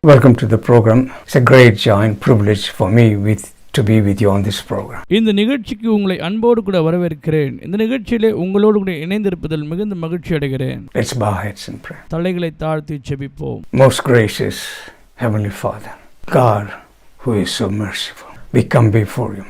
Welcome to the program. It's a great joy and privilege for me to be with you on this program. இந்த நிகழ்ச்சிக்கு உங்களை அன்போடு கூட வரவேற்கிறேன். இந்த நிகழ்ச்சியிலே உங்களோடு கூட இணைந்திருப்பதில் மிகுந்த மகிழ்ச்சி அடைகிறேன். Let's bow our heads in prayer. தலைகளை தாழ்த்தி ஜெபிப்போம். Most gracious Heavenly Father, God who is so merciful, we come before you.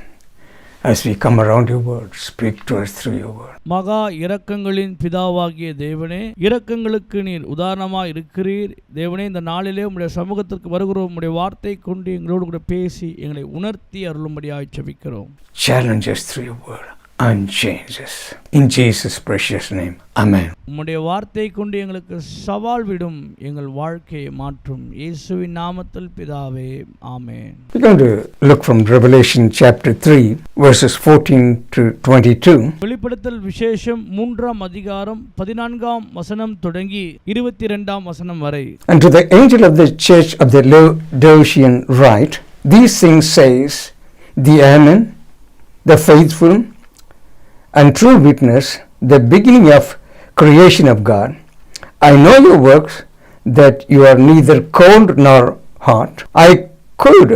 As we come around your word, speak to us through your word. மகா இரக்கங்களின் பிதாவாகிய தேவனே, இரக்கங்களுக்கு நீர் உதாரணமாக இருக்கிறீர். தேவனே, இந்த நாளிலே உம்முடைய சமூகத்திற்கு வருகிறோம். உம்முடைய வார்த்தை கொண்டு எங்களோடு கூட பேசி எங்களை உணர்த்தி அருளும்படியாக ஜெபிக்கிறோம். Challenge us through your word and change us. In Jesus' precious name, Amen. உம்முடைய வார்த்தை கொண்டு எங்களுக்கு சவால் விடும், எங்கள் வாழ்க்கையை மாற்றும். இயேசுவின் நாமத்தில் பிதாவே, ஆமென். We're going to look from Revelation chapter 3 verses 14 to 22. வெளிப்படுத்தல் விசேஷம் 3ஆம் அதிகாரம் 14ஆம் வசனம் தொடங்கி 22ஆம் வசனம் வரை. And to the angel of the church of the Laodicean write, these things says the Amen, the faithful and true witness, the beginning of creation of God. I know your works, that you are neither cold nor hot. I could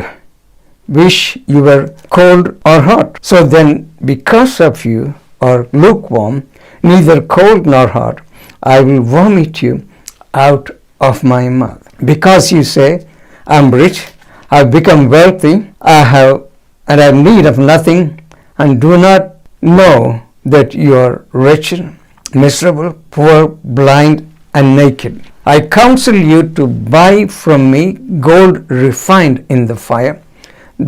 wish you were cold or hot. So then, because of you are lukewarm, neither cold nor hot, I will vomit you out of my mouth. Because you say, I am rich, I have become wealthy, I have need of nothing, and do not know that you are wretched, miserable, poor, blind, and naked. I counsel you to buy from me gold refined in the fire,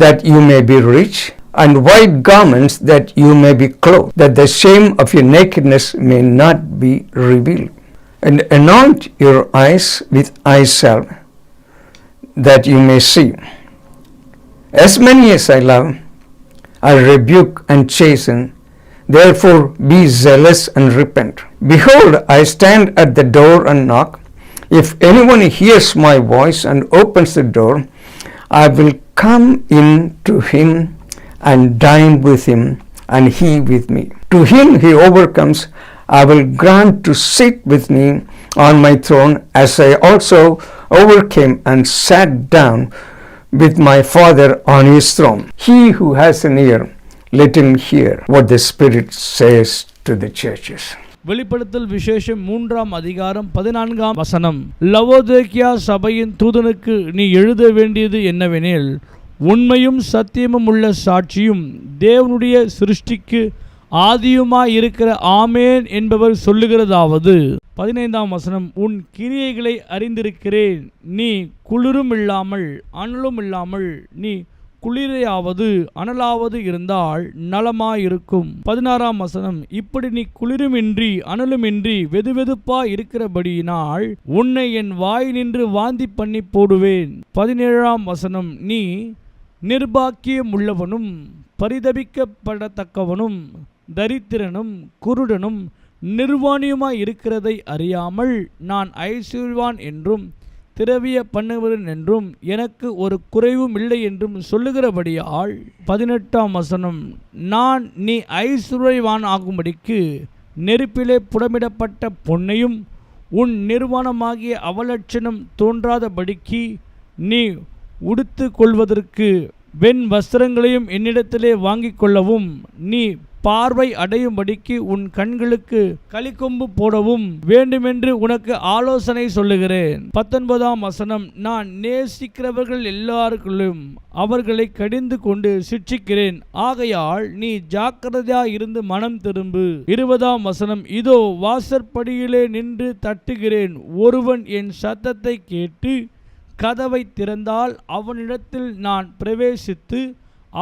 that you may be rich, and white garments that you may be clothed, that the shame of your nakedness may not be revealed. And anoint your eyes with eye salve, that you may see. As many as I love, I rebuke and chasten. Therefore be zealous and repent. Behold, I stand at the door and knock. If anyone hears my voice and opens the door, I will come in to him and dine with him, and he with me. To him who overcomes, I will grant to sit with me on my throne, as I also overcame and sat down with my Father on his throne. He who has an ear, let him hear what the Spirit says to the churches. வெளிப்படுத்தல் விசேஷம் 3ஆம் அதிகாரம் 14ஆம் வசனம். Laodicea சபையின் தூதனுக்கு நீ எழுத வேண்டியது என்னவெனில், உண்மையும் சத்தியமும் உள்ள சாட்சியும் தேவனுடைய சிருஷ்டிக்கு ஆதியுமாய் இருக்கிற ஆமேன் என்பவர் சொல்லுகிறதாவது. 15ஆம் வசனம். உன் கிரியைகளை அறிந்திருக்கிறேன். நீ குளிரும் இல்லாமல் அனலும் இல்லாமல் நீ குளிரையாவது அனலாவது இருந்தால் நலமாயிருக்கும். 16ஆம் வசனம். இப்படி நீ குளிருமின்றி அனலுமின்றி வெதுவெதுப்பா இருக்கிறபடியினால் உன்னை என் வாய் நின்று வாந்தி பண்ணி போடுவேன். 17ஆம் வசனம். நீ நிர்பாக்கியம் உள்ளவனும் பரிதபிக்கப்படத்தக்கவனும் தரித்திரனும் குருடனும் நிர்வாணியுமாய் இருக்கிறதை அறியாமல் நான் ஐஸ்வர்யவான் என்றும் திரவிய பண்ணுவன் என்றும் எனக்கு ஒரு குறைவும் இல்லை என்றும் சொல்லுகிறபடியால். 18ஆம் வசனம். நான் நீ ஐஸ்வர்யவான் ஆகும்படிக்கு நெருப்பிலே புடமிடப்பட்ட பொன்னையும் உன் நிர்வாணமாகிய அவலட்சணம் தோன்றாதபடிக்கு நீ உடுத்து கொள்வதற்கு வெண் வஸ்திரங்களையும் என்னிடத்திலே வாங்கிக் கொள்ளவும், நீ பார்வை அடையும்படிக்கு உன் கண்களுக்கு களிக்கொம்பு போடவும் வேண்டுமென்று உனக்கு ஆலோசனை சொல்லுகிறேன். 19ஆம் வசனம். நான் நேசிக்கிறவர்கள் எல்லாருக்குள்ளும் அவர்களை கடிந்து கொண்டு சிட்சிக்கிறேன். ஆகையால் நீ ஜாக்கிரதையாய் இருந்து மனம் திரும்பு. 20ஆம் வசனம். இதோ வாசற்படியிலே நின்று தட்டுகிறேன். ஒருவன் என் சத்தத்தை கேட்டு கதவை திறந்தால் அவனிடத்தில் நான் பிரவேசித்து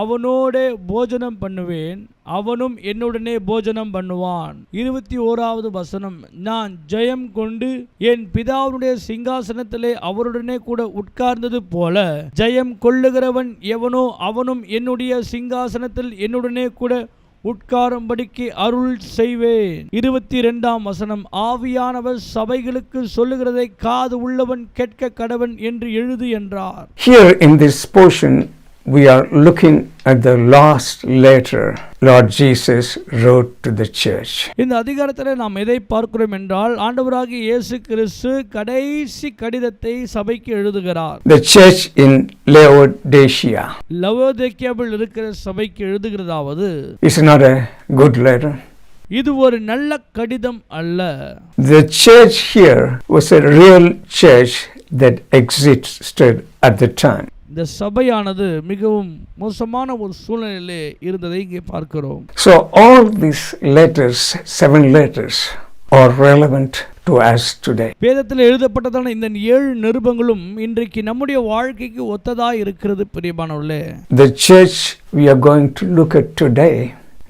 அவனோடே போஜனம் பண்ணுவேன், அவனும் என்னுடனே போஜனம் பண்ணுவான். 21ஆவது வசனம். நான் ஜெயம் கொண்டு என் பிதாவுடைய சிங்காசனத்திலே அவருடனே கூட உட்கார்ந்தது போல ஜெயம் கொள்ளுகிறவன் எவனோ அவனும் என்னுடைய சிங்காசனத்தில் என்னுடனே கூட உட்காரும்படிக்கு அருள் செய்வேன். 22ஆம் வசனம். ஆவியானவர் சபைகளுக்கு சொல்லுகிறதை காது உள்ளவன் கேட்க கடவன் என்று எழுது என்றார். Here in this portion we are looking at the last letter Lord Jesus wrote to the church. இந்த அதிகாரத்தில் நாம் எதை பார்க்கிறோம் என்றால் ஆண்டவராகிய இயேசு கிறிஸ்து கடைசி கடிதத்தை சபைக்கு எழுதுகிறார். The church in Laodicea. லவோதிக்கேயாவில் இருக்கிற சபைக்கு எழுதுகிறதாவது, It's not a good letter. இது ஒரு நல்ல கடிதம் அல்ல. The church here was a real church that existed at the time. இந்த சபையானது மிகவும் மோசமான ஒரு சூழ்நிலையிலே இருந்ததை இங்கே பார்க்கிறோம். So all these letters, 7 letters, are relevant to us today. வேதத்தில் எழுதப்பட்டதான இந்த 7 நிருபங்களும் இன்றைக்கு நம்முடைய வாழ்க்கைக்கு ஒத்ததாய் இருக்கிறது பிரியமானவர்களே. The church we are going to look at today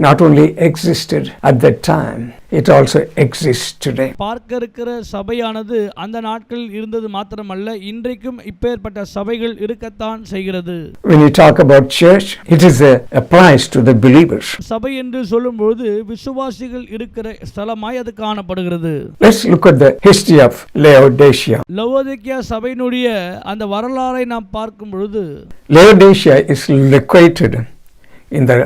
not only existed at that time, it also exists today. பார்க்க இருக்கிற சபையானது அந்த நாட்களில் இருந்தது மாத்திரமல்ல, இன்றைக்கும் இப்பேற்பட்ட சபைகள் இருக்கத்தான் செய்கிறது. When you talk about church, it is applies to the believers. சபை என்று சொல்லும்போது விசுவாசிகள் இருக்கிற ஸ்தலமாய் அது காணப்படுகிறது. Let's look at the history of Laodicea. Laodicea சபையினுடைய அந்த வரலாறை நாம் பார்க்கும் பொழுது, Laodicea is located in the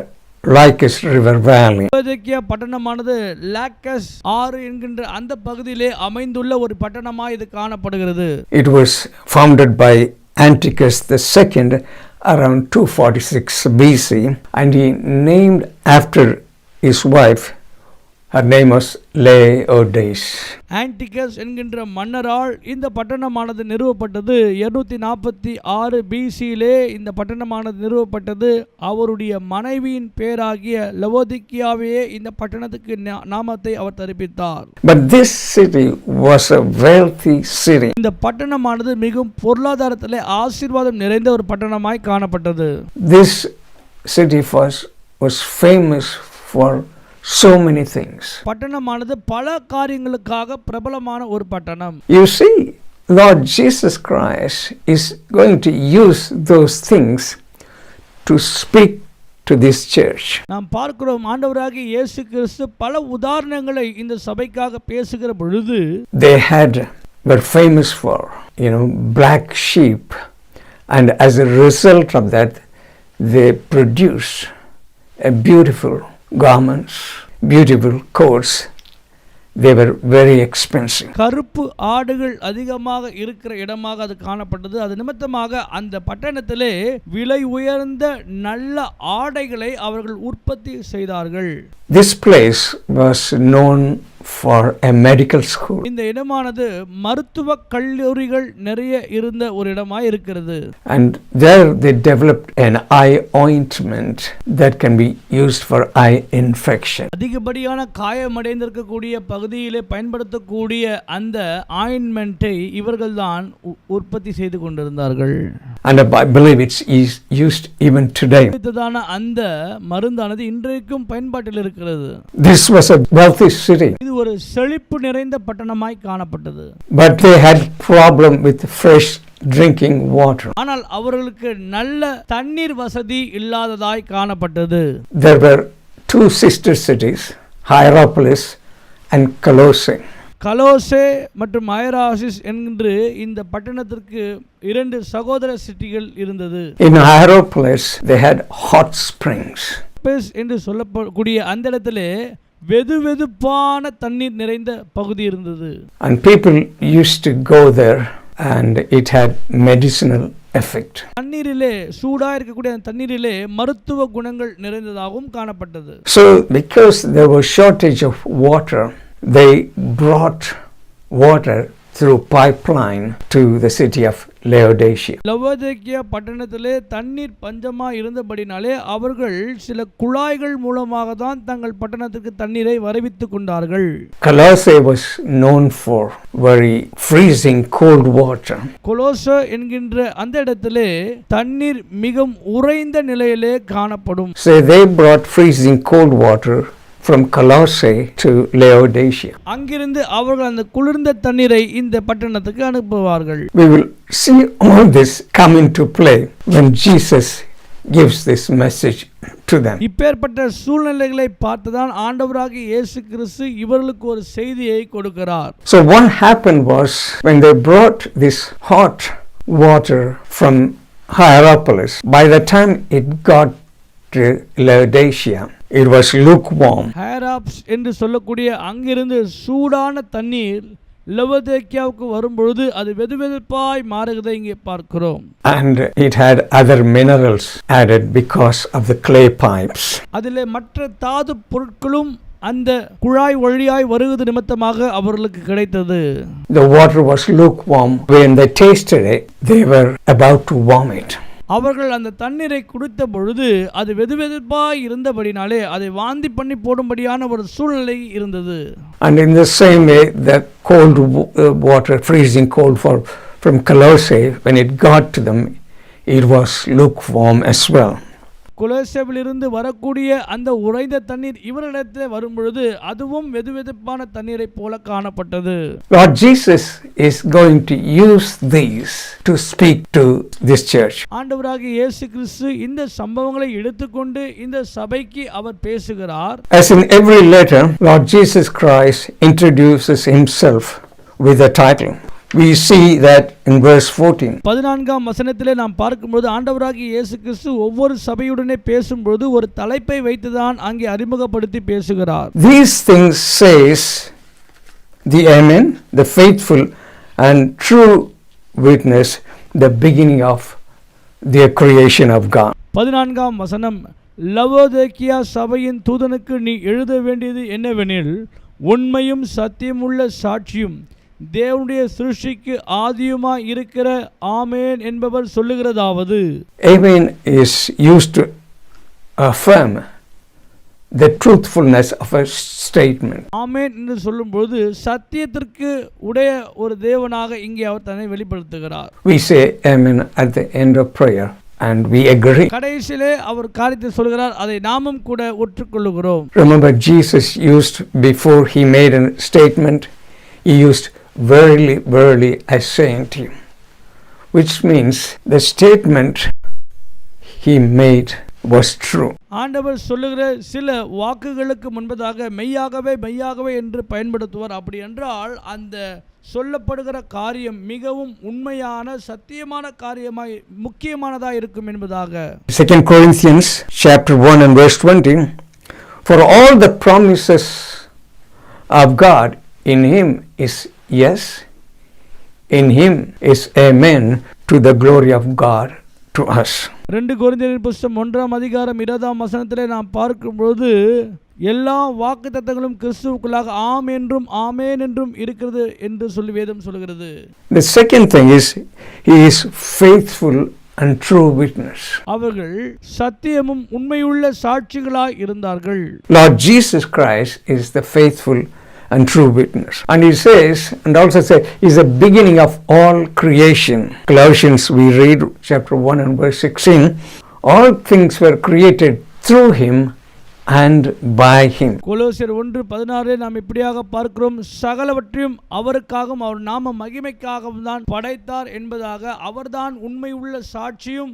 Lycus River Valley. Laodicea பட்டணமானது லாக்கஸ் ஆறு என்கின்ற அந்த பகுதியிலே அமைந்துள்ள ஒரு பட்டணமாய் இது காணப்படுகிறது. It was founded by Antiochus II around 246 BC, and he named after his wife. Her name was Laodice. ஆன்டிகஸ் என்கின்ற மன்னரால் இந்த பட்டணமானது நிறுவப்பட்டது. 246 BCயிலே இந்த பட்டணமானது நிறுவப்பட்டது. அவருடைய மனைவியின் பேராகிய லவோதிக்கேயாவையே இந்த பட்டணத்துக்கு நாமத்தை அவர் தரிப்பித்தார். But this city was a wealthy city. இந்த பட்டணமானது மிகவும் பொருளாதாரத்திலே ஆசீர்வாதம் நிறைந்த ஒரு பட்டணமாய் காணப்பட்டது. This city was famous for so many things. பட்டணமானது பல காரியங்களுக்காக பிரபலமான ஒரு பட்டணம். You see, Lord Jesus Christ is going to use those things to speak to this church. நாம் பார்க்கிறோம் ஆண்டவராகிய இயேசு கிறிஸ்து பல உதாரணங்களை இந்த சபைக்காக பேசுகிற பொழுது, They were famous for, black sheep, and as a result of that, they produced a beautiful garments, beautiful coats. They were very expensive. கருப்பு ஆடுகள் அதிகமாக இருக்கிற இடமாக அது காணப்பட்டது. அது நிமித்தமாக அந்த பட்டணத்திலே விலை உயர்ந்த நல்ல ஆடைகளை அவர்கள் உற்பத்தி செய்தார்கள். This place was known for a medical school. இந்த இடமானது மருத்துவ கல்லூரிகள் நிறைய இருந்த ஒரு இடமாய் இருக்கிறது. And there they developed an eye ointment that can be used for eye infection. அதிகப்படியான காயமடைந்திருக்கக்கூடிய பகுதியிலே பயன்படுத்தக்கூடிய அந்த ஆயின்மெண்ட்டை இவர்கள்தான் உற்பத்தி செய்து கொண்டிருந்தார்கள். And I believe it's used even today. அந்த மருந்தானது இன்றைக்கும் பயன்பாட்டில் இருக்கிறது. This was a wealthy city. இது ஒரு செழிப்பு நிறைந்த பட்டணமாய் காணப்பட்டது. But they had problem with fresh drinking water. ஆனால் அவர்களுக்கு நல்ல தண்ணீர் வசதி இல்லாததாய் காணப்பட்டது. There were 2 sister cities, Hierapolis and Colossae. கலோசே மற்றும் ஹைராசிஸ் என்கின்ற இந்த பட்டணத்திற்கு 2 சகோதர சிட்டிகள் இருந்தது. In Hierapolis they had hot springs. என்று சொல்லக்கூடிய அந்த இடத்திலே வெதுவெதுப்பான தண்ணீர் நிறைந்த பகுதி இருந்தது. And people used to go there and it had medicinal effect. தண்ணீரிலே சூடா இருக்கக்கூடிய தண்ணீரிலே மருத்துவ குணங்கள் நிறைந்ததாகவும் காணப்பட்டது. So because there was shortage of water, they brought water through pipeline to the city of Laodicea. Laodicea பட்டணத்திலே தண்ணீர் பஞ்சமா இருந்தபடினாலே அவர்கள் சில குழாய்கள் மூலமாக தான் தங்கள் பட்டணத்திற்கு தண்ணீரை வரவித்துக் கொண்டார்கள். Colossae was known for very freezing cold water. கொலோசே என்கின்ற அந்த இடத்திலே தண்ணீர் மிகவும் உறைந்த நிலையிலே காணப்படும். So they brought freezing cold water from Colossae to Laodicea. அங்கிருந்து அவர்கள் அந்த குளிர்ந்த தண்ணீரை இந்த பட்டணத்துக்கு அனுப்புவார்கள். We will see all this come into play when Jesus gives this message to them. இப்பேற்பட்ட சூழ்நிலைகளை பார்த்துதான் ஆண்டவராகிய இயேசு கிறிஸ்து இவர்களுக்கு ஒரு செய்தியை கொடுக்கிறார். So what happened was when they brought this hot water from Hierapolis. By the time it got to Laodicea, it was lukewarm. ஹேராப்ஸ் என்று சொல்லக்கூடிய அங்கிருந்து சூடான தண்ணீர் லவோதிக்கேயாவுக்கு வரும்பொழுது அது வெதுவெதுப்பாய் மாறுகிறதை இங்கே பார்க்கிறோம். And it had other minerals added because of the clay pipes. அதிலே மற்ற தாது பொருட்களும் அந்த குழாய் வழியாய் வருவது நிமித்தமாக அவர்களுக்கு கிடைத்தது. The water was lukewarm. When they tasted it, they were about to vomit. அவர்கள் அந்த தண்ணீரை குடித்த பொழுது அது வெதுவெதுப்பாய் இருந்தபடினாலே அதை வாந்தி பண்ணி போடும்படியான ஒரு சூழ்நிலை இருந்தது. And in the same way, the cold water, freezing cold from Colossae, when it got to them, it was lukewarm as well. கொலோசேவிலிருந்து வரக்கூடிய அந்த உறைந்த தண்ணீர் இவரிடத்தில் வரும்பொழுது அதுவும் வெதுவெதுப்பான தண்ணீரை போல காணப்பட்டது. Lord Jesus is going to use these to speak to this church. ஆண்டவராகிய இயேசு கிறிஸ்து இந்த சம்பவங்களை எடுத்துக்கொண்டு இந்த சபைக்கு அவர் பேசுகிறார். As in every letter, Lord Jesus Christ introduces himself with a title. We see that in verse 14. 14ஆம் வசனத்திலே நாம் பார்க்கும்போது ஆண்டவராகிய இயேசு கிறிஸ்து ஒவ்வொரு சபையுடனே பேசும்போது ஒரு தலைப்பை வைத்துதான் அங்கே அறிமுகப்படுத்தி பேசுகிறார். These things says the Amen, the faithful and true witness, the beginning of the creation of God. 14ஆம் வசனம், லவோதிக்கேயா சபையின் தூதனுக்கு நீ எழுத வேண்டியது என்னவெனில், உண்மையும் சத்தியமுள்ள சாட்சியும் தேவனுடைய சிருஷ்டிக்கு ஆதியுமாய் இருக்கிற ஆமென் என்பவர் சொல்லுகிறதாவது. Amen is used to affirm the truthfulness of a statement. ஆமென் என்று சொல்லும்போது சத்தியத்திற்கு உடைய ஒரு தேவனாக இங்கே அவர் தன்னை வெளிப்படுத்துகிறார். We say amen at the end of prayer and we agree. கடைசியிலே அவர் காரியத்தை சொல்கிறார், அதை நாமும் கூட ஒற்றுக்கொள்ளுகிறோம். Remember, Jesus used, before he made a statement, he used verily, verily, I say unto you, which means the statement he made was true. ஆண்டவர் சொல்லுகிற சில வாக்குகளுக்கு முன்பதாக மெய்யாகவே மெய்யாகவே என்று பயன்படுத்துவார். அப்படி என்றால் அந்த சொல்லப்படுகிற காரியம் மிகவும் உண்மையான சத்தியமான காரியமாய் முக்கியமானதாக இருக்கும் என்பதாக. 2 Corinthians chapter 1 and verse 20, for all the promises of God in him is yes, in him is amen, to the glory of God to us. 2 கொரிந்தியர் புத்தகம் 1ஆம் அதிகாரம் 20ஆம் வசனத்திலே நாம் பார்க்கும்போது எல்லா வாக்குத்தத்தங்களும் கிறிஸ்துவுக்குள்ளாக ஆம் என்றும் ஆமென் என்றும் இருக்கிறது என்று சொல்லி வேதம் சொல்கிறது. The second thing is he is faithful and true witness. அவர்கள் சத்தியமும் உண்மையுள்ள சாட்சிகளாய் இருந்தார்கள். Lord Jesus Christ is the faithful and true witness. And he says, and also says, is the beginning of all creation. Colossians, we read chapter 1 and verse 16, all things were created through him and by him. கொலோசியர் 1:16 நாம் இப்படியாக பார்க்கிறோம், சகலவற்றையும் அவருக்காகவும் அவர் நாம மகிமைக்காகவும் தான் படைத்தார் என்பதாக அவர்தான் உண்மையுள்ள சாட்சியும்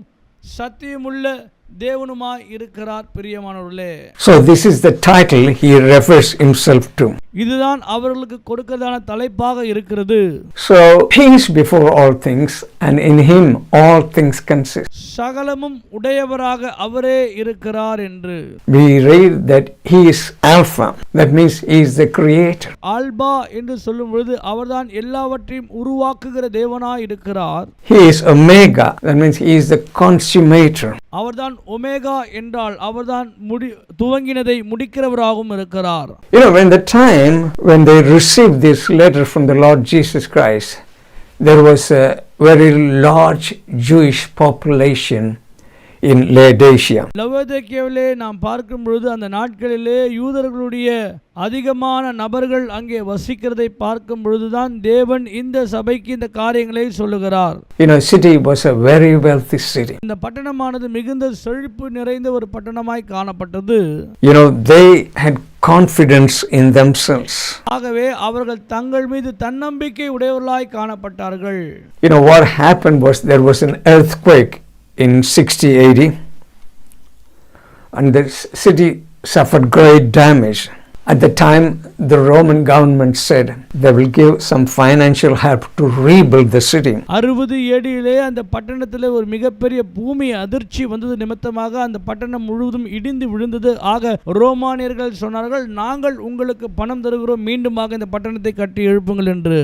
சத்தியமுள்ள தேவனுமாய் இருக்கிறார். பிரியமானவர்களே, so this is the title he refers himself to. இதுதான் அவர்களுக்கு கொடுக்கிறதான தலைப்பாக இருக்கிறது. So he is before all things and in him all things consist. சகலமும் உடையவராக அவரே இருக்கிறார் என்று. We read that he is Alpha, that means he is the creator. Alpha என்று சொல்லும் பொழுது அவர்தான் எல்லாவற்றையும் உருவாக்குகிற தேவனாய் இருக்கிறார். He is Omega, that means he is the consummator. அவர்தான் ஒமேகா என்றால் அவர்தான் துவங்கினதை முடிக்கிறவராகவும் இருக்கிறார். You know, when they received this letter from the Lord Jesus Christ, there was a very large Jewish population in Laodicea. லவோதிக்கேயாவிலே நாம் பார்க்கும் பொழுது அந்த நாட்களிலே யூதர்களுடைய அதிகமான நபர்கள் அங்கே வசிக்கிறதை பார்க்கும் பொழுதுதான் தேவன் இந்த சபைக்கு இந்த காரியங்களை சொல்லுகிறார். You know, city was a very wealthy city. இந்த பட்டணமானது மிகுந்த செழிப்பு நிறைந்த ஒரு பட்டணமாய் காணப்பட்டது. You know, they had confidence in themselves. ஆகவே அவர்கள் தங்கள் மீது தன்னம்பிக்கை உடையவர்களாய் காணப்பட்டார்கள். You know, what happened was there was an earthquake in 60 AD and the city suffered great damage. At the time, the Roman government said they will give some financial help to rebuild the city. 60 ஏடியிலே அந்த பட்டணத்திலே ஒரு மிகப்பெரிய பூமி அதிர்ச்சி வந்தது நிமித்தமாக அந்த பட்டணம் முழுவதும் இடிந்து விழுந்தது. ஆக ரோமானியர்கள் சொன்னார்கள், நாங்கள் உங்களுக்கு பணம் தருகிறோம், மீண்டுமாக இந்த பட்டணத்தை கட்டி எழுப்புங்கள் என்று.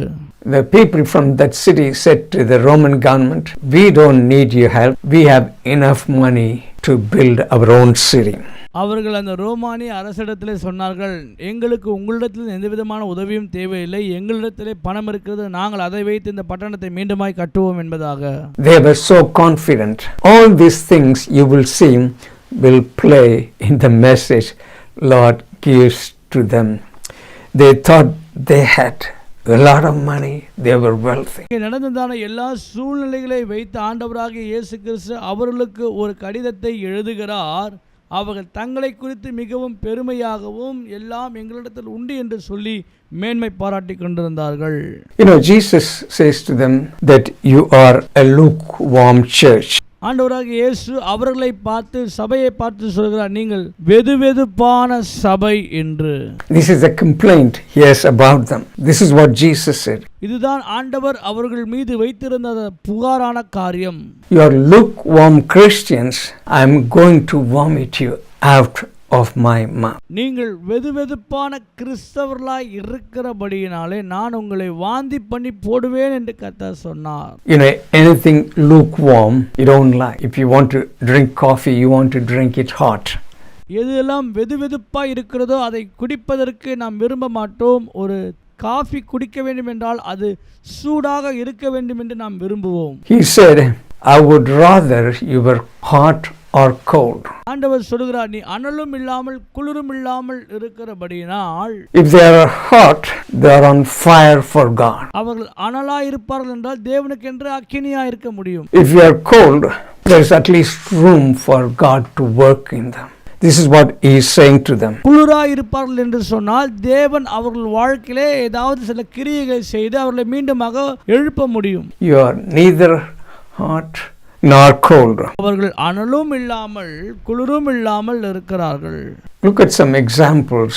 The people from that city said to the Roman government, we don't need your help, we have enough money to build our own city. அவர்கள் அந்த ரோமானிய அரசிடத்திலே சொன்னார்கள், எங்களுக்கு உங்களிடத்தில் எந்த விதமான உதவியும் தேவையில்லை, எங்களிடத்திலே பணம் இருக்கிறது, நாங்கள் அதை வைத்து இந்த பட்டணத்தை மீண்டுமாய் கட்டுவோம் என்பதாக. They were so confident. All these things you will see will play in the message Lord gives to them. They thought they had a lot of money, they were wealthy. நடந்ததான எல்லா சூழ்நிலைகளை வைத்து ஆண்டவராகிய இயேசு கிறிஸ்து அவர்களுக்கு ஒரு கடிதத்தை எழுதுகிறார். அவர்கள் தங்களை குறித்து மிகவும் பெருமையாகவும் எல்லாம் எங்களிடத்தில் உண்டு என்று சொல்லி மேன்மை பாராட்டி கொண்டிருந்தார்கள். Jesus says to them that you are a lukewarm church. ஆண்டவராகிய இயேசு அவர்களை பார்த்து, சபையை பார்த்து சொல்கிறார், நீங்கள் வெதுவெதுப்பான சபை என்று. This is a complaint he has about them. This is what Jesus said. இதுதான் ஆண்டவர் அவர்கள் மீது வைத்திருந்த புகாரான காரியம். You are lukewarm Christians. I am going to vomit you out of my mouth. நீங்கள் வெதுவெதுப்பான கிறிஸ்தவர்களாய் இருக்கிறபடியினாலே நான் உங்களை வாந்தி பண்ணி போடுவேன் என்று கர்த்தர் சொன்னார். Anything lukewarm you don't like. If you want to drink coffee, you want to drink it hot. எதெல்லாம் வெதுவெதுப்பாய் இருக்கிறதோ அதை குடிப்பதற்கு நாம் விரும்ப மாட்டோம். ஒரு காஃபி குடிக்க வேண்டும் என்றால் அது சூடாக இருக்க வேண்டும் என்று நாம் விரும்புவோம். He said, I would rather you were hot or cold. ஆண்டவர் சொல்கிறார், நீ அனலும் இல்லாமல் குளிரும் இல்லாமல் இருக்கிறபடியினால். If they are hot, they are on fire for God. அவர்கள் அனலாய் இருப்பார்கள் என்றால் தேவனுக்கு என்று அக்கினியாய் இருக்க முடியும். If you are cold, there is at least room for God to work in them. This is what he is saying to them. குளிராய் இருப்பார்கள் என்று சொன்னால் தேவன் அவர்கள் வாழ்க்கையிலே ஏதாவது சில கிரியைகளை செய்து அவர்களை மீண்டுமாக எழுப்ப முடியும். You are neither hot nor cold. அவர்கள் அனலும் இல்லாமல் குளிரும் இல்லாமல் இருக்கிறார்கள். Look at some examples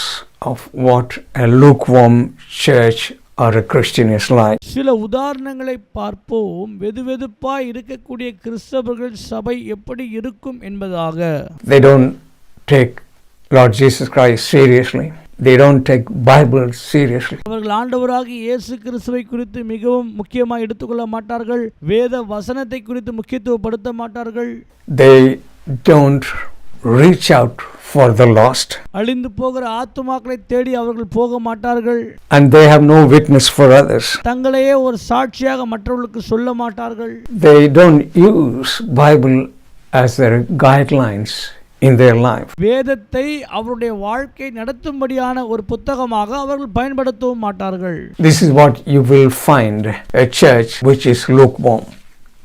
of what a lukewarm church or a Christian is like. சில உதாரணங்களை பார்ப்போம். வெதுவெதுப்பாய் இருக்கக்கூடிய கிறிஸ்தவர்கள் சபை எப்படி இருக்கும் என்பதாக. They don't take Lord Jesus Christ seriously. They don't take Bible seriously. அவர்கள் ஆண்டவராகிய இயேசு கிறிஸ்துவை குறித்து மிகவும் முக்கியமாக எடுத்துக்கொள்ள மாட்டார்கள். வேத வசனத்தை குறித்து முக்கியத்துவப்படுத்த மாட்டார்கள். They don't reach out for the lost. அழிந்து போகிற ஆத்துமாக்களை தேடி அவர்கள் போக மாட்டார்கள். And they have no witness for others. தங்களையே ஒரு சாட்சியாக மற்றவர்களுக்கு சொல்ல மாட்டார்கள். They don't use Bible as their guidelines in their life. வேதத்தை அவருடைய வாழ்க்கை நடத்தும்படியான ஒரு புத்தகமாக அவர்கள் பயன்படுத்தவும் மாட்டார்கள். This is what you will find a church which is lukewarm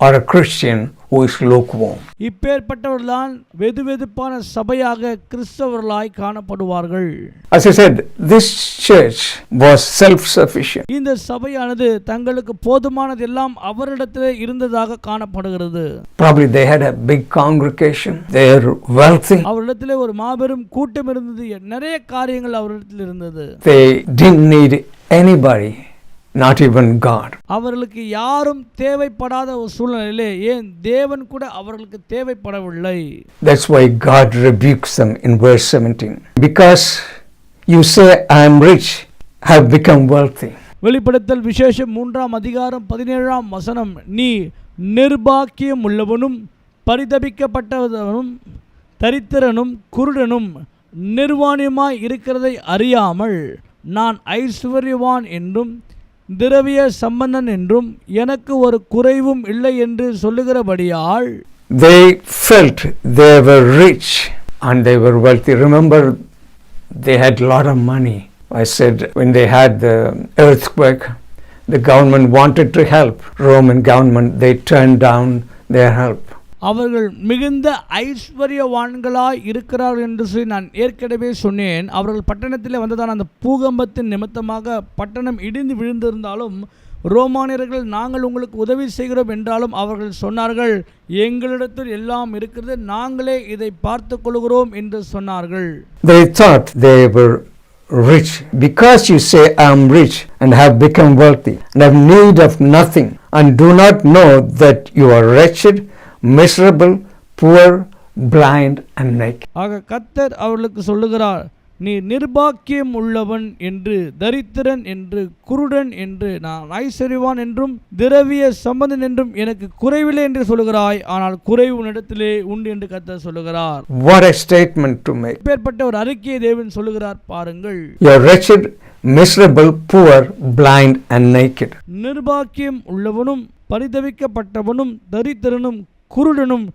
or a Christian who is lukewarm. இப்பேற்பட்டவர்கள்தான் வெதுவெதுப்பான சபையாக கிறிஸ்தவர்களாய் காணப்படுவார்கள். As I said, this church was self-sufficient. இந்த சபையானது தங்களுக்கு போதுமானது எல்லாம் அவரிடத்திலே இருந்ததாக காணப்படுகிறது. Probably they had a big congregation. They are wealthy. அவரிடத்திலே ஒரு மாபெரும் கூட்டம் இருந்தது. நிறைய காரியங்கள் அவரிடத்தில் இருந்தது. They didn't need anybody, not even God. அவர்களுக்கு யாரும் தேவைப்படாத ஒரு சூழ்நிலையிலே ஏன் தேவன் கூட அவர்களுக்கு தேவைப்படவில்லை. That's why God rebukes them in verse 17. Because you say I am rich, I have become wealthy. வெளிப்படுத்தல் விசேஷம் 3ஆம் அதிகாரம் 17ஆம் வசனம், நீ நிர்பாக்கியம் உள்ளவனும் பரிதபிக்கப்பட்டவனும் தரித்திரனும் குருடனும் நிர்வாணியமாய் இருக்கிறதை அறியாமல் நான் ஐஸ்வர்யவான் என்றும் திரவிய சம்பந்தன் என்றும் எனக்கு ஒரு குறைவும் இல்லை என்று சொல்லுகிறபடியால். They felt they were rich and they were wealthy. Remember, they had a lot of money. I said when they had the earthquake, the government wanted to help. Roman government, they turned down their help. அவர்கள் மிகுந்த ஐஸ்வர்யவான்களாய் இருக்கிறார்கள் என்று சொல்லி நான் ஏற்கனவே சொன்னேன். அவர்கள் பட்டணத்தில் வந்ததான அந்த பூகம்பத்தின் நிமித்தமாக பட்டணம் இடிந்து விழுந்திருந்தாலும் ரோமானியர்கள் நாங்கள் உங்களுக்கு உதவி செய்கிறோம் என்றாலும் அவர்கள் சொன்னார்கள், எங்களிடத்தில் எல்லாம் இருக்கிறது, நாங்களே இதை பார்த்து கொள்கிறோம் என்று சொன்னார்கள். They thought they were rich. Because you say, I am rich and have become wealthy and have need of nothing, and do not know that you are wretched, miserable, poor, blind and naked. ஆக கர்த்தர் அவர்களுக்கு சொல்லுகிறார், நீ நிர்பாக்கியம் உள்ளவன் என்று, தரித்திரன் என்று, குருடன் என்று, நான் ஐஸ்வர்யவான் என்றும் திரவிய சம்பந்தன் என்றும் எனக்கு குறைவில்லை என்று சொல்லுகிறாய், ஆனால் குறைவு உன்னிடத்திலே உண்டு என்று கர்த்தர் சொல்லுகிறார். What a statement to make. இப்பேற்பட்ட ஒரு அறிக்கையை தேவன் சொல்லுகிறார் பாருங்கள். You are wretched, miserable, poor, blind and naked. நிர்பாக்கியம் உள்ளவனும் பரிதவிக்கப்பட்டவனும் தரித்திரனும் குருடனும்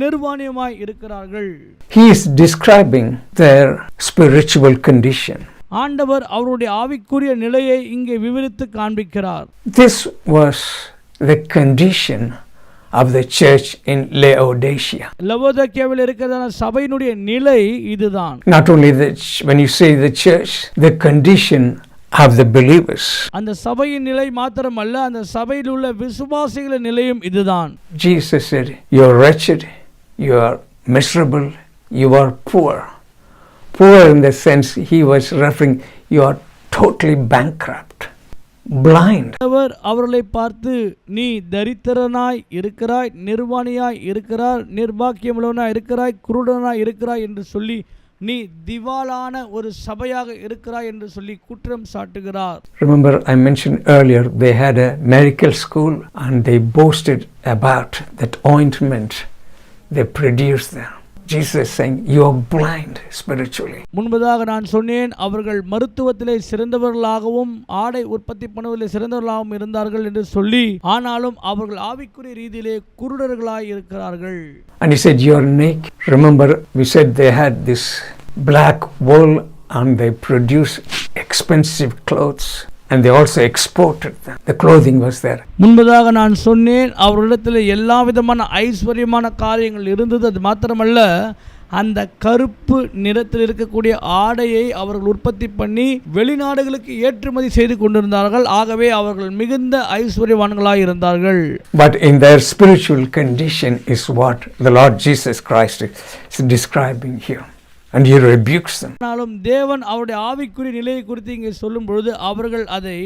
நிர்வாணியமாய் இருக்கிறார்கள். He is describing their spiritual condition. ஆண்டவர் அவருடைய ஆவிக்குரிய நிலையை இங்கே விவரித்து காண்பிக்கிறார். This was the condition of the church in Laodicea. லவோதிக்கேயாவில் இருக்கிறதான சபையினுடைய நிலை இதுதான். Not only when you say the church, the condition of the believers. அந்த சபையின் நிலை மாத்திரமல்ல, அந்த சபையில் உள்ள விசுவாசிகளின் நிலையும் இதுதான். Jesus said, you are wretched, you are miserable, you are poor. Poor in the sense he was referring, you are totally bankrupt, blind. அவர் அவர்களை பார்த்து, நீ தரித்திரனாய் இருக்கிறாய், நிர்வாணியாய் இருக்கிறாய், நிர்பாக்கியமுள்ளவனாய் இருக்கிறாய், குருடனாய் இருக்கிறாய் என்று சொல்லி நீ திவாலான ஒரு சபையாக இருக்கிறாய் என்று சொல்லி குற்றம் சாட்டுகிறார். Remember, I mentioned earlier they had a medical school and they boasted about that ointment they produced there. Jesus is saying, you are blind spiritually. முன்பதாக நான் சொன்னேன், அவர்கள் மருத்துவத்திலே சிறந்தவர்களாகவும் ஆடை உற்பத்தி பண்ணுவதிலே சிறந்தவர்களாகவும் இருந்தார்கள் என்று சொல்லி, ஆனாலும் அவர்கள் ஆவிக்குரிய ரீதியிலே குருடர்களாய் இருக்கிறார்கள். And he said, you are naked. Remember, we said they had this black wool and they produced expensive clothes. And they also exported them. The clothing was there. முன்பதாக நான் சொன்னேன், அவர்களிடத்தில் எல்லா விதமான ஐஸ்வர்யமான காரியங்கள் இருந்தது. அது மாத்திரமல்ல, அந்த கருப்பு நிறத்தில் இருக்கக்கூடிய ஆடையை அவர்கள் உற்பத்தி பண்ணி வெளிநாடுகளுக்கு ஏற்றுமதி செய்து கொண்டிருந்தார்கள். ஆகவே அவர்கள் மிகுந்த ஐஸ்வர்யவான்களாய் இருந்தார்கள். But in their spiritual condition is what the Lord Jesus Christ is describing here. And he rebukes them. ஆனாலும் தேவன் அவருடைய ஆவிக்குரிய நிலையை குறித்து இங்கே சொல்லும் பொழுது அவர்கள் அதை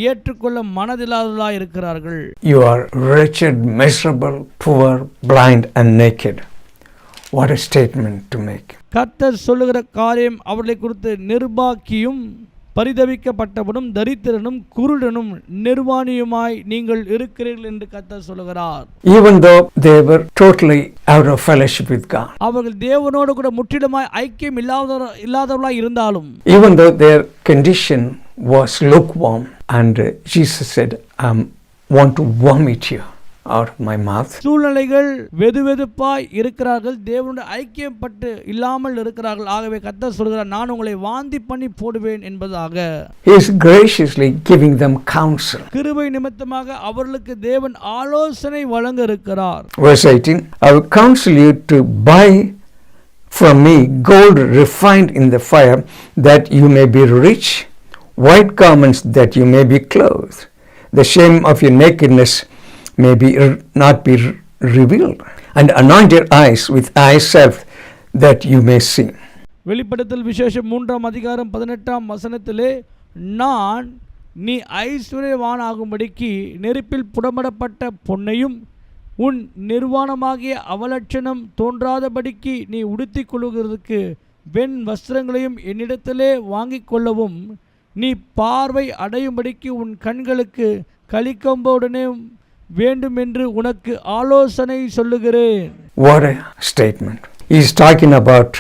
ஏற்றுக்கொள்ள மனதில்லாதவர்களாய் இருக்கிறார்கள். You are wretched, miserable, poor, blind and naked. What a statement to make. கர்த்தர் சொல்லுகிற காரியம் அவர்களை குறித்து நிர்பாக்கியும் பரிதவிக்கப்பட்டவனும் தரித்திரனும் குருடனும் நிர்வாணியுமாய் நீங்கள் இருக்கிறீர்கள் என்று கர்த்தர் சொல்லுகிறார். Even though they were totally out of fellowship with God. அவர்கள் தேவனோடு கூட முற்றிலுமாய் ஐக்கியம் இல்லாதவர்களாய் இருந்தாலும், even though their condition was lukewarm, and Jesus said, I want to vomit you out of my mouth. சூழ்நிலைகள் வெதுவெதுப்பாய் இருக்கிறார்கள், தேவனுடைய ஐக்கியப்பட்டு இல்லாமல் இருக்கிறார்கள். ஆகவே கர்த்தர் சொல்கிறார், நான் உங்களை வாந்தி பண்ணி போடுவேன் என்பதாக. He is graciously giving them counsel. கிருபை நிமித்தமாக அவர்களுக்கு தேவன் ஆலோசனை வழங்க இருக்கிறார். Verse 18, I will counsel you to buy from me gold refined in the fire, that you may be rich, white garments that you may be clothed, the shame of your nakedness may be not be revealed, and anoint your eyes with eye salve that you may see. வெளிப்படுத்தல் விசேஷம் 3ஆம் அதிகாரம் 18ஆம் வசனத்திலே, நான் நீ ஐஸ்வர்யவானாகும்படிக்கு நெருப்பில் புடமிடப்பட்ட பொன்னையும் உன் நிர்வாணமாகிய அவலட்சணம் தோன்றாதபடிக்கு நீ உடுத்திக் கொள்ளுகிறதுக்கு வெண் வஸ்திரங்களையும் என்னிடத்திலே வாங்கிக் கொள்ளவும், நீ பார்வை அடையும்படிக்கு உன் கண்களுக்கு களிக்கம்போடனே வேண்டும் என்று உனக்கு ஆலோசனை சொல்லுகிறேன். What a statement. He is talking about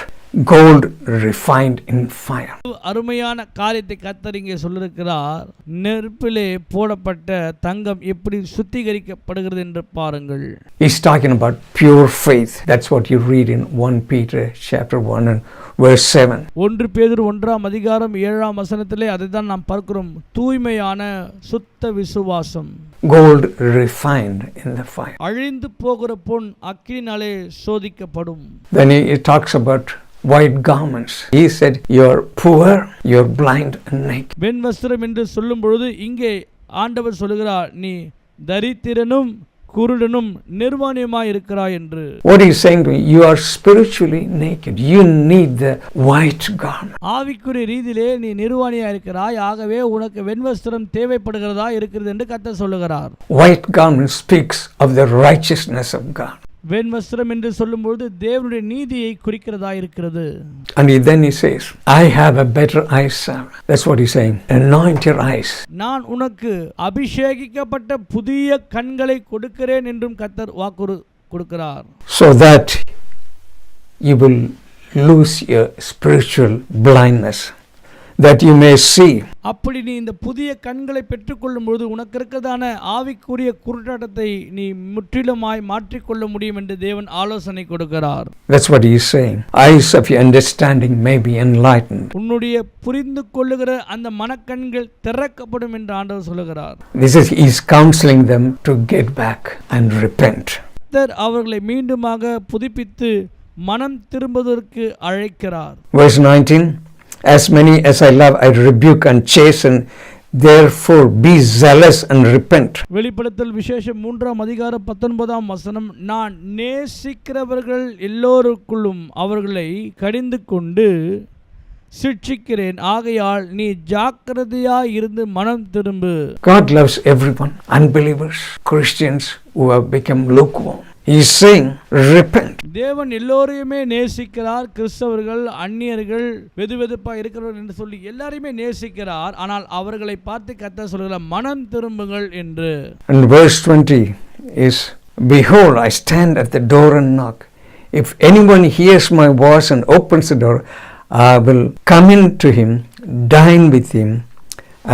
gold refined in fire. அருமையான காரியத்தை கர்த்தர் இங்கே சொல்லியிருக்கிறார். நெருப்பிலே போடப்பட்ட தங்கம் எப்படி சுத்திகரிக்கப்படுகிறது என்று பாருங்கள். He is talking about pure faith. That's what you read in 1 Peter chapter 1 and verse 7. 1 பேதுரு 1ஆம் அதிகாரம் 7ஆம் வசனத்திலே அதைத்தான் நாம் பார்க்கிறோம். தூய்மையான சுத்த விசுவாசம். Gold refined in the fire. அழிந்து போகிற பொன் அக்கினியாலே சோதிக்கப்படும். Then he talks about white garments. He said, you're poor, you're blind and naked. வெண் வஸ்திரம் என்று சொல்லும் பொழுது இங்கே ஆண்டவர் சொல்லுகிறார், நீ தரித்திரனும் குருடனும் நிர்வாணியமாய் இருக்கிறாய் என்று. What he's saying to me, you are spiritually naked. You need the white garment. ஆவிக்குரிய ரீதியிலே நீ நிர்வாணியா இருக்கிறாய், ஆகவே உனக்கு வெண்வஸ்திரம் தேவைப்படுகிறதா இருக்கிறது என்று கர்த்தர் சொல்லுகிறார். White garment speaks of the righteousness of God. வெண்வஸ்திரம் என்று சொல்லும்போது தேவனுடைய நீதியை குறிக்கிறதா இருக்கிறது. And then he says, I have a better eyes. That's what he's saying. Anoint your eyes. நான் உனக்கு அபிஷேகிக்கப்பட்ட புதிய கண்களை கொடுக்கிறேன் என்றும் கர்த்தர் வாக்குறு கொடுக்கிறார். So that you will lose your spiritual blindness, that you may see. அப்படி நீ இந்த புதிய கண்களை பெற்றுக்கொள்ளும் பொழுது உனக்கு இருக்கிறதான ஆவிக்குரிய குருட்டாட்டத்தை நீ முற்றிலுமாய் மாற்றிக்கொள்ள முடியும் என்று தேவன் ஆலோசனை கொடுக்கிறார். That's what he is saying. Eyes of your understanding may be enlightened. உன்னுடைய புரிந்து கொள்ளுகிற அந்த மனக்கண்கள் திறக்கப்படும் என்று ஆண்டவர் சொல்லுகிறார். This is he is counseling them to get back and repent. கர்த்தர் அவர்களை மீண்டுமாக புதுப்பித்து மனம் திரும்புவதற்கு அழைக்கிறார். Verse 19, as many as I love I rebuke and chasten, therefore be zealous and repent. வெளிப்படுத்தல் விசேஷம் 3ஆம் அதிகாரம் 19ஆம் வசனம், நான் நேசிக்கிறவர்கள் எல்லோருக்குள்ளும் அவர்களை கடிந்து கொண்டு சிட்சிக்கிறேன், ஆகையால் நீ ஜாக்கிரதையாய் இருந்து மனம் திரும்பு. God loves everyone, unbelievers, Christians who have become lukewarm. He is saying, repent. தேவன் எல்லோரையுமே நேசிக்கிறார். கிறிஸ்தவர்கள், அந்நியர்கள், வெதுவெதுப்பா இருக்கிறவர்கள் என்று சொல்லி எல்லாரையுமே நேசிக்கிறார். ஆனால் அவர்களை பார்த்து கர்த்தர் சொல்கிறார், மனம் திரும்புங்கள் என்று. And verse 20 is, behold, I stand at the door and knock. If anyone hears my voice and opens the door, I will come in to him, dine with him,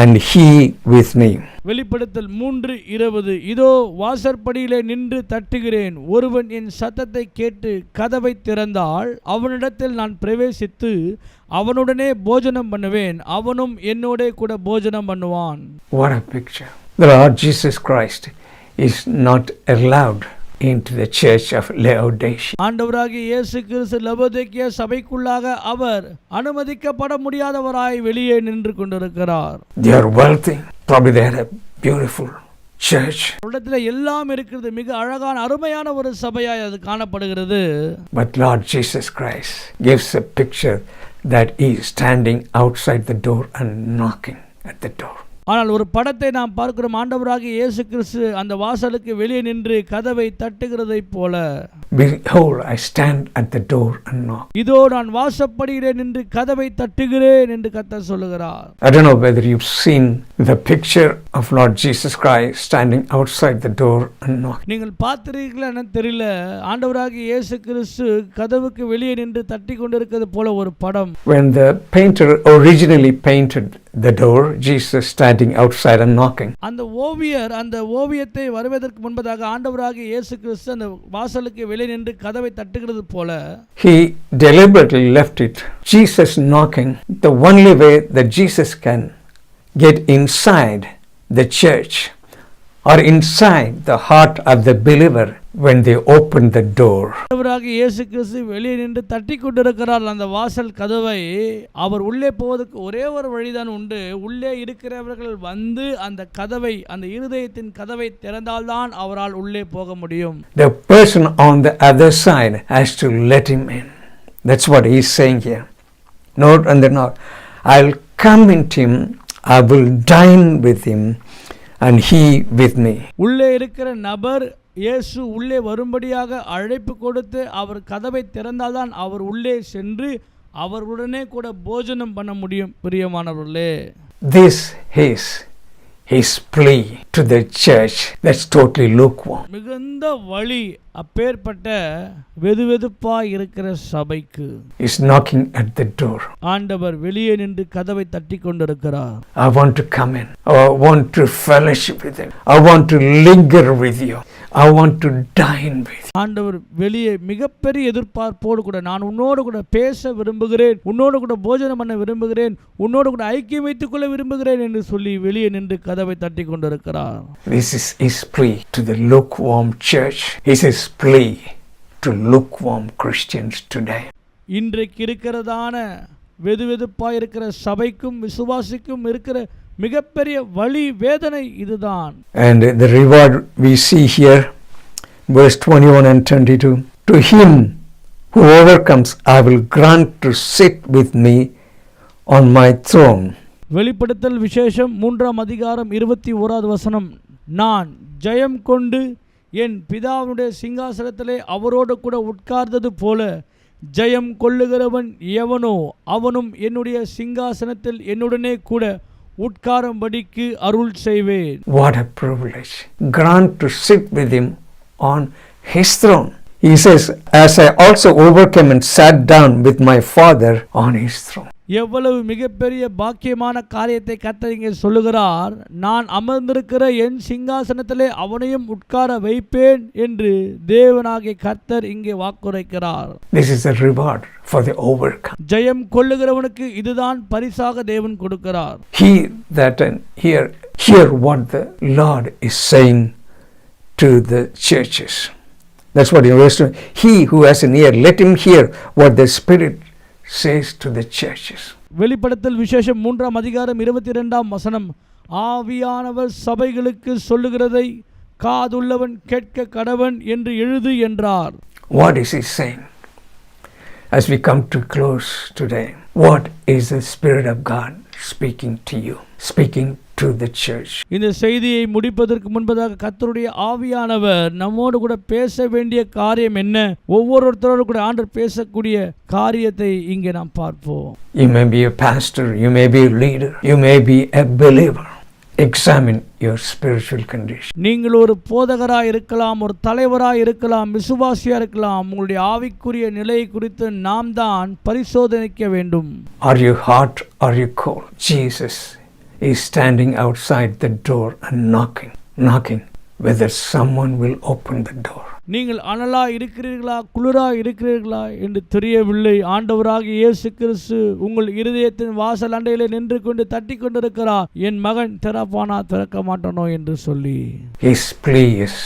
and he with me. வெளிப்படுத்தல் 3:20, இதோ வாசற்படியிலே நின்று தட்டுகிறேன், ஒருவன் என் சத்தத்தை கேட்டு கதவை திறந்தால் அவனிடத்தில் நான் பிரவேசித்து அவனுடனே போஜனம் பண்ணுவேன், அவனும் என்னோட கூட போஜனம் பண்ணுவான். What a picture. The Lord Jesus Christ is not allowed into the church of Laodicea. ஆண்டவராகிய இயேசு கிறிஸ்து லவோதிக்கேயா சபைக்குள்ளாக அவர் அனுமதிக்கப்பட முடியாதவராய் வெளியே நின்று கொண்டிருக்கிறார். They are wealthy. Probably they had a beautiful church. உலகத்துல எல்லாம் இருக்கிறது, மிக அழகான அருமையான ஒரு சபையாய் அது காணப்படுகிறது. But Lord Jesus Christ gives a picture that he is standing outside the door and knocking at the door. ஆனால் ஒரு படத்தை நாம் பார்க்கிறோம். ஆண்டவராகிய இயேசு கிறிஸ்து அந்த வாசலுக்கு வெளியே நின்று கதவை தட்டுகிறதை போல, behold, I stand at the door and knock. இதோ நான் வாசப்படியிலே நின்று கதவை தட்டுகிறேன் என்று கர்த்தர் சொல்லுகிறார். I don't know whether you've seen the picture of Lord Jesus Christ standing outside the door and knocking. நீங்கள் பார்த்திருக்கீங்களா என்ன தெரியல, ஆண்டவராகிய இயேசு கிறிஸ்து கதவுக்கு வெளியே நின்று தட்டி கொண்டிருக்கிறது போல ஒரு படம். When the painter originally painted the door, Jesus standing outside and knocking. அந்த ஓவியர் அந்த ஓவியத்தை வருவதற்கு முன்பதாக ஆண்டவராகிய இயேசு கிறிஸ்து அந்த வாசலுக்கு வெளியே நின்று கதவை தட்டுகிறது போல, he deliberately left it. Jesus knocking, the only way that Jesus can get inside the church or inside the heart of the believer when they open the door. ஆண்டவராகிய இயேசு கிறிஸ்து வெளியே நின்று தட்டி கொண்டிருக்கிறார் அந்த வாசல் கதவை. அவர் உள்ளே போவதற்கு ஒரே ஒரு வழிதான் உண்டு. உள்ளே இருக்கிறவர்கள் வந்து அந்த கதவை, அந்த இருதயத்தின் கதவை திறந்தால்தான் அவரால் உள்ளே போக முடியும். The person on the other side has to let him in. That's what he is saying here. Note on the note, I'll come into him, I will dine with him, and he with me. உள்ளே இருக்கிற நபர் இயேசு உள்ளே வரும்படியாக அழைப்பு கொடுத்து அவர் கதவை திறந்தால்தான் அவர் உள்ளே சென்று அவர்களுடனே கூட போஜனம் பண்ண முடியும். பிரியமானவர்களே, This is his plea to the church that's totally lukewarm. மிகுந்த வழி அப்பேற்பட்ட வெதுவெதுப்பா இருக்கிற சபைக்கு He's knocking at the door. ஆண்டவர் வெளியே நின்று கதவை தட்டி கொண்டிருக்கிறார். I want to come in. I want to fellowship with him. I want to linger with you. I want to dine with you. ஆண்டவர் வெளியே மிகப்பெரிய எதிர்பார்ப்போடு கூட, நான் உன்னோடு கூட பேச விரும்புகிறேன், உன்னோடு கூட போஜனம் பண்ண விரும்புகிறேன், உன்னோடு கூட ஐக்கியம் வைத்துக் கொள்ள விரும்புகிறேன் என்று சொல்லி வெளியே நின்று கதவை தட்டி கொண்டிருக்கிறார். This is his plea to the lukewarm church. This is his plea to lukewarm Christians today. இன்றைக்கு இருக்கிறதான வெதுவெதுப்பா இருக்கிற சபைக்கும் விசுவாசிக்கும் இருக்கிற மிகப்பெரிய வலி வேதனை இதுதான். And the reward we see here verse 21 and 22. To him who overcomes, I will grant to sit with me on my throne. வெளிப்படுத்தல் விசேஷம் 3ஆம் அதிகாரம் 21வது வசனம். நான் ஜெயம் கொண்டு என் பிதாவுடைய சிங்காசனத்திலே அவரோடு கூட உட்கார்ந்தது போல ஜெயம் கொள்ளுகிறவன் எவனோ அவனும் என்னுடைய சிங்காசனத்தில் என்னுடனே கூட உட்காரும்படிக்கு அருள் செய்வேன். What a privilege. Grant to sit with him on his throne. He says, as I also overcame and sat down with my Father on his throne. எவ்வளவு மிகப்பெரிய பாக்கியமான காரியத்தை கர்த்தர் இங்கே சொல்லுகிறார். நான் அமர்ந்திருக்கிற என் சிங்காசனத்திலே அவனையும் உட்கார வைப்பேன் என்று தேவனாகிய கர்த்தர் இங்கே வாக்குரைக்கிறார். This is a reward for the overcome. ஜெயம் கொள்ளுகிறவனுக்கு இதுதான் பரிசாக தேவன் கொடுக்கிறார். He that hear what the Lord is saying to the churches. That's what he who has an ear, let him hear what the Spirit says to the churches. வெளிப்படுத்தல் விசேஷம் 3ஆம் அதிகாரம் 22ஆம் வசனம். ஆவியானவர் சபைகளுக்கு சொல்லுகிறதை காதுள்ளவன் கேட்க கடவன் என்று எழுது என்றார். What is he saying? As we come to close today, what is the Spirit of God speaking to you, speaking to the church? இந்த செய்தியை முடிப்பதற்கு முன்பதாக கர்த்தருடைய ஆவியானவர் நம்மோடு கூட பேச வேண்டிய காரியம் என்ன? ஒவ்வொருத்தரோடு கூட ஆண்டவர் பேசக்கூடிய காரியத்தை இங்கே நாம் பார்ப்போம். You may be a pastor, you may be a leader, you may be a believer. Examine your spiritual condition. நீங்கள் ஒரு போதகராய் இருக்கலாம், ஒரு தலைவராய் இருக்கலாம், விசுவாசியா இருக்கலாம். உங்களுடைய ஆவிக்குரிய நிலை குறித்து நாம் தான் பரிசோதனைக்க வேண்டும். Are you hot? Are you cold? Jesus is standing outside the door and knocking whether someone will open the door. நீங்கள் அனலா இருக்கிறீர்களா குளிரா இருக்கிறீர்களா என்று தெரியவில்லை. ஆண்டவராகிய இயேசு கிறிஸ்து உங்கள் இருதயத்தின் வாசல் அண்டையிலே நின்று கொண்டு தட்டி கொண்டிருக்கிறார். என் மகன் திறப்பானா திறக்க மாட்டானோ என்று சொல்லி. His plea is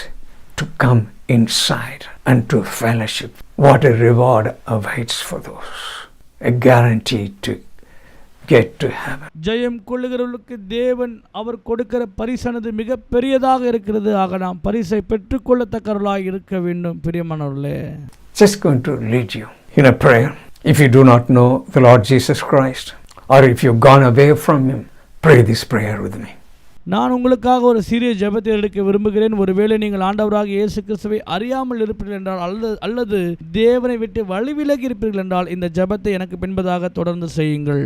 to come inside and to fellowship. What a reward awaits for those. A guarantee to get to heaven. ஜெயம் கொள்ளுகிறவர்களுக்கு தேவன் அவர் கொடுக்கிற பரிசானது மிக பெரியதாக இருக்கிறது. ஆக நாம் பரிசை பெற்றுக்கொள்ளத்தக்கவர்களாய் இருக்க வேண்டும். பிரியமானவர்களே, just going to lead you in a prayer. If you do not know the Lord Jesus Christ, or if you've gone away from him, pray this prayer with me. நான் உங்களுக்காக ஒரு சிறிய ஜெபத்தை எடுக்க விரும்புகிறேன். ஒருவேளை நீங்கள் ஆண்டவராகிய இயேசு கிறிஸ்துவை அறியாமல் இருப்பீர்கள் என்றால் அல்லது தேவனை விட்டு வழிவிலகி இருப்பீர்கள் என்றால் இந்த ஜெபத்தை எனக்கு பின்பதாக தொடர்ந்து செய்யுங்கள்.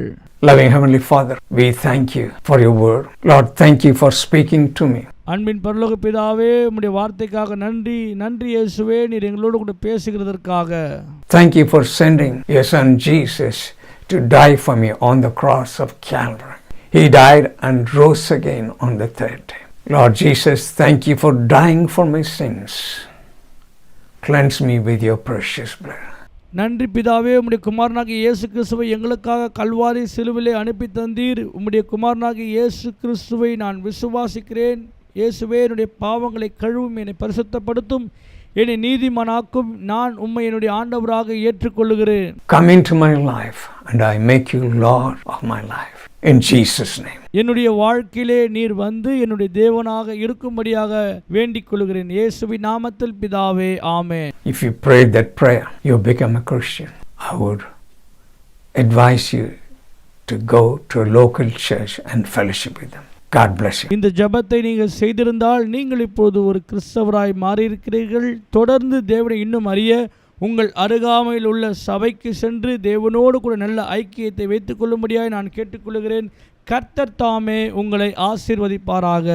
Loving Heavenly Father, we thank you for your word. Lord, thank you for speaking to me. அன்பின் பரலோக பிதாவே, உம்முடைய வார்த்தைக்காக நன்றி. நன்றி இயேசுவே, நீர் எங்களோடு கூட பேசுகிறதற்காக. Thank you for sending your son Jesus to die for me on the cross of Calvary. He died and rose again on the third day. Lord Jesus, thank you for dying for my sins. Cleanse me with your precious blood. நன்றி பிதாவே, உம்முடைய குமாரனாகிய இயேசு கிறிஸ்துவை எங்களுக்காக கல்வாரி சிலுவிலே அனுப்பி தந்தீர். உம்முடைய குமாரனாகிய இயேசு கிறிஸ்துவை நான் விசுவாசிக்கிறேன். இயேசுவே, என்னுடைய பாவங்களை கழுவும், என்னை பரிசுத்தப்படுத்தும், என்னை நீதிமானாக்கும். நான் உம்மை என்னுடைய ஆண்டவராக ஏற்றுக்கொள்ளுகிறேன். Come into my life and I make you Lord of my life. In Jesus' name. என்னுடைய வாழ்க்கையிலே நீர் வந்து என்னுடைய தேவனாக இருக்கும்படியாக வேண்டிக் கொள்கிறேன். இயேசுவின் நாமத்தில் பிதாவே, ஆமென். If you prayed that prayer, you become a Christian. I would advise you to go to a local church and fellowship with them. God bless you. இந்த ஜெபத்தை நீங்கள் செய்திருந்தால் நீங்கள் இப்போது ஒரு கிறிஸ்தவராய் மாறியிருக்கிறீர்கள். தொடர்ந்து தேவனை இன்னும் அறிய உங்கள் அருகாமையில் உள்ள சபைக்கு சென்று தேவனோடு கூட நல்ல ஐக்கியத்தை வைத்துக் கொள்ளும்படியாய் நான் கேட்டுக்கொள்கிறேன். கர்த்தர் தாமே உங்களை ஆசீர்வதிப்பாராக.